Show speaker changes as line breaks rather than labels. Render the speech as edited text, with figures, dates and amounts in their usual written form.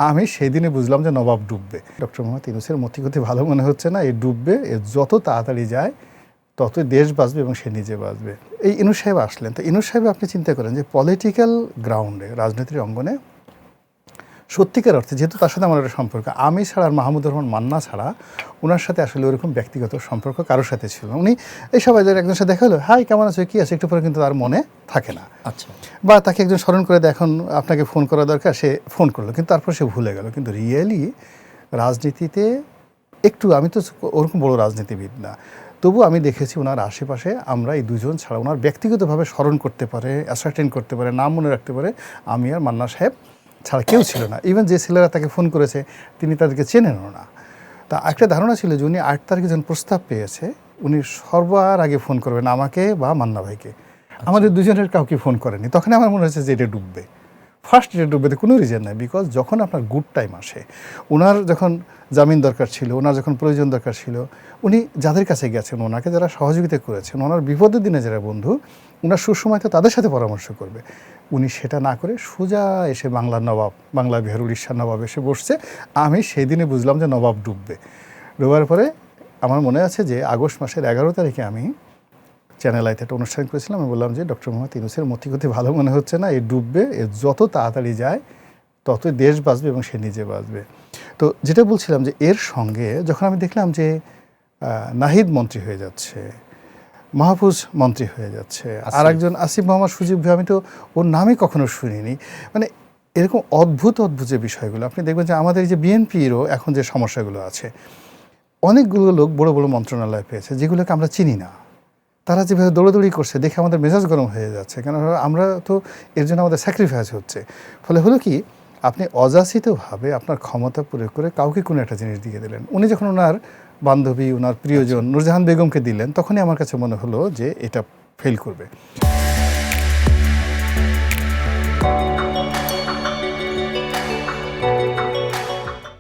আমি সেদিনে বুঝলাম যে নবাব ডুববে। ডক্টর মোহাম্মদ ইউনূসের মতিগতি ভালো মনে হচ্ছে না, এই ডুববে, এ যত তাড়াতাড়ি যায় ততই দেশ বাঁচবে এবং সে নিজে বাঁচবে। এই ইউনূস সাহেব আসলেন, তো ইউনূস সাহেব আপনি চিন্তা করেন যে পলিটিক্যাল গ্রাউন্ডে, রাজনীতির অঙ্গনে সত্যিকার অর্থে, যেহেতু তার সাথে আমার একটা সম্পর্ক, আমি ছাড়া আর মাহমুদুর রহমান মান্না ছাড়া ওনার সাথে আসলে ওরকম ব্যক্তিগত সম্পর্ক কারোর সাথে ছিল না। উনি এই সবাই একজনের সাথে দেখা হলো, হাই কেমন আছে, কী আছে, একটু পরে কিন্তু তার মনে থাকে না।
আচ্ছা,
বা তাকে একজন স্মরণ করে দেয়, এখন আপনাকে ফোন করা দরকার, সে ফোন করলো, কিন্তু তারপর সে ভুলে গেল। কিন্তু রিয়েলি রাজনীতিতে একটু, আমি তো ওরকম বড় রাজনীতিবিদ না, তবু আমি দেখেছি ওনার আশেপাশে আমরা এই দুজন ছাড়া ওনার ব্যক্তিগতভাবে স্মরণ করতে পারে, অ্যাসার্টেন করতে পারে, নাম মনে রাখতে পারে, আমি আর মান্না সাহেব ছাড়া কেউ ছিল না। ইভেন যে ছেলেরা তাকে ফোন করেছে তিনি তাদেরকে চেনেনও না। তা একটা ধারণা ছিল যে উনি 8 তারিখে যখন প্রস্তাব পেয়েছে উনি সবার আগে ফোন করবেন আমাকে বা মান্না ভাইকে, আমাদের দুজনের কাউকে ফোন করেনি। তখন আমার মনে হচ্ছে যে এটা ডুববে, ফার্স্ট এটা ডুববে, কোনো রিজন নাই। বিকজ যখন আপনার গুড টাইম আসে, ওনার যখন জামিন দরকার ছিল, ওনার যখন প্রয়োজন দরকার ছিল, উনি যাদের কাছে গেছেন, ওনাকে যারা সহযোগিতা করেছেন, ওনার বিপদের দিনে যারা বন্ধু, ওনার সুসময় তো তাদের সাথে পরামর্শ করবে, উনি সেটা না করে সোজা এসে বাংলার নবাব, বাংলা বিহার উড়িষ্যার নবাব এসে বসছে। আমি সেই দিনে বুঝলাম যে নবাব ডুববে। ডোবার পরে আমার মনে আছে যে আগস্ট মাসের 11 তারিখে আমি চ্যানেল আইতে একটা অনুষ্ঠান করেছিলাম। আমি বললাম যে ডক্টর মোহাম্মদ ইউনূসের মতিগতি ভালো মনে হচ্ছে না, এই ডুববে, এ যত তাড়াতাড়ি যায় ততই দেশ বাঁচবে এবং সে নিজে বাঁচবে। তো যেটা বলছিলাম যে এর সঙ্গে যখন আমি দেখলাম যে নাহিদ মন্ত্রী হয়ে যাচ্ছে, মাহফুজ মন্ত্রী হয়ে যাচ্ছে, আর একজন আসিফ মোহাম্মদ সুজিব ভাই, আমি তো ওর নামই কখনো শুনিনি। মানে এরকম অদ্ভুত অদ্ভুত যে বিষয়গুলো আপনি দেখবেন যে আমাদের যে বিএনপিরও এখন যে সমস্যাগুলো আছে, অনেকগুলো লোক বড় বড় মন্ত্রণালয় পেয়েছে যেগুলোকে আমরা চিনি না। তারা যেভাবে দৌড়াদৌড়ি করছে দেখে আমাদের মেজাজ গরম হয়ে যাচ্ছে, কেন আমরা তো এর জন্য আমাদের স্যাক্রিফাইস হচ্ছে। ফলে হলো কি, আপনি অযাচিতভাবে আপনার ক্ষমতা প্রয়োগ করে কাউকে কোনো একটা জিনিস দিয়ে দিলেন। উনি যখন ওনার বান্ধবী, ওনার প্রিয়জন নূরজাহান বেগমকে দিলেন, তখনই আমার কাছে মনে হলো যে এটা ফেল করবে।